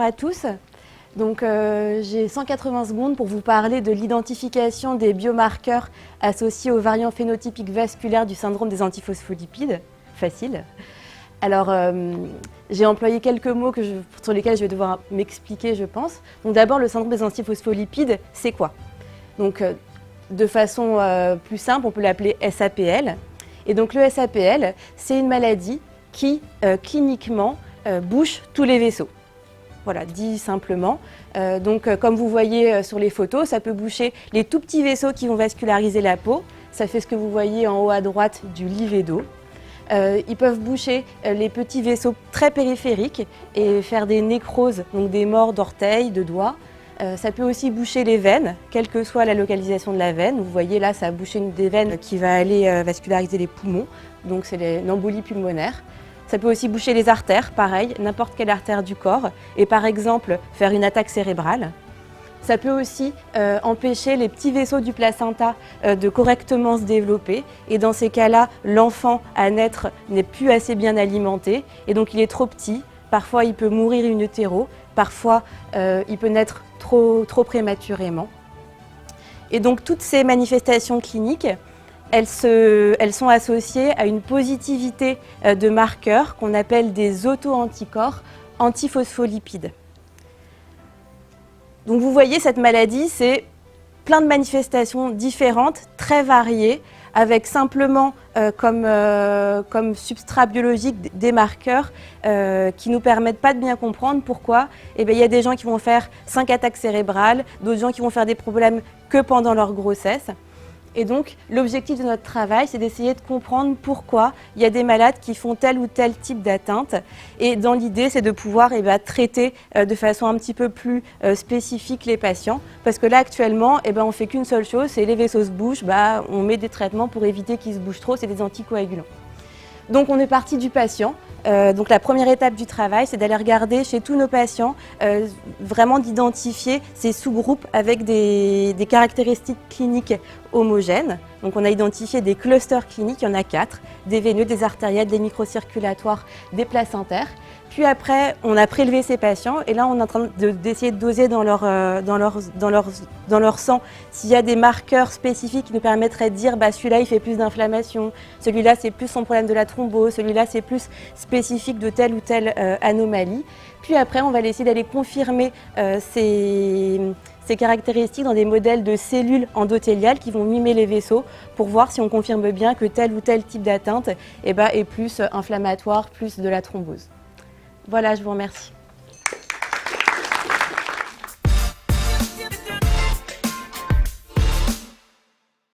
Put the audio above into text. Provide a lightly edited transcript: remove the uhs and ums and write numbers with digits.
à tous. Donc, j'ai 180 secondes pour vous parler de l'identification des biomarqueurs associés aux variants phénotypiques vasculaires du syndrome des antiphospholipides. Facile. Alors, j'ai employé quelques mots sur lesquels je vais devoir m'expliquer, je pense. Donc, d'abord, le syndrome des antiphospholipides, c'est quoi? Donc, de façon plus simple, on peut l'appeler SAPL. Et donc, le SAPL, c'est une maladie qui, cliniquement, bouche tous les vaisseaux. Voilà, dit simplement. Comme vous voyez sur les photos, ça peut boucher les tout petits vaisseaux qui vont vasculariser la peau. Ça fait ce que vous voyez en haut à droite du livédo. Ils peuvent boucher les petits vaisseaux très périphériques et faire des nécroses, donc des morts d'orteils, de doigts. Ça peut aussi boucher les veines, quelle que soit la localisation de la veine. Vous voyez là, ça a bouché une des veines qui va aller vasculariser les poumons, donc c'est une embolie pulmonaire. Ça peut aussi boucher les artères, pareil, n'importe quelle artère du corps, et par exemple faire une attaque cérébrale. Ça peut aussi empêcher les petits vaisseaux du placenta de correctement se développer, et dans ces cas-là, l'enfant à naître n'est plus assez bien alimenté, et donc il est trop petit. Parfois, il peut mourir in utero, parfois, il peut naître trop prématurément. Et donc, toutes ces manifestations cliniques, elles sont associées à une positivité de marqueurs qu'on appelle des auto-anticorps antiphospholipides. Donc vous voyez, cette maladie, c'est plein de manifestations différentes, très variées, avec simplement comme substrat biologique des marqueurs qui ne nous permettent pas de bien comprendre pourquoi. Eh bien, il y a des gens qui vont faire 5 attaques cérébrales, d'autres gens qui vont faire des problèmes que pendant leur grossesse. Et donc, l'objectif de notre travail, c'est d'essayer de comprendre pourquoi il y a des malades qui font tel ou tel type d'atteinte. Et dans l'idée, c'est de pouvoir traiter de façon un petit peu plus spécifique les patients. Parce que là, actuellement, on ne fait qu'une seule chose, c'est les vaisseaux se bougent, on met des traitements pour éviter qu'ils se bougent trop, c'est des anticoagulants. Donc, on est parti du patient. Donc la première étape du travail, c'est d'aller regarder chez tous nos patients, vraiment d'identifier ces sous-groupes avec des caractéristiques cliniques homogènes. Donc on a identifié des clusters cliniques, il y en a 4, des veineux, des artériels, des microcirculatoires, des placentaires. Puis après, on a prélevé ces patients et là, on est en train d'essayer de doser dans leur sang s'il y a des marqueurs spécifiques qui nous permettraient de dire celui-là, il fait plus d'inflammation, celui-là, c'est plus son problème de la thrombose, celui-là, c'est plus spécifique de telle ou telle anomalie. Puis après, on va essayer d'aller confirmer ces caractéristiques dans des modèles de cellules endothéliales qui vont mimer les vaisseaux pour voir si on confirme bien que tel ou tel type d'atteinte est plus inflammatoire, plus de la thrombose. Voilà, je vous remercie.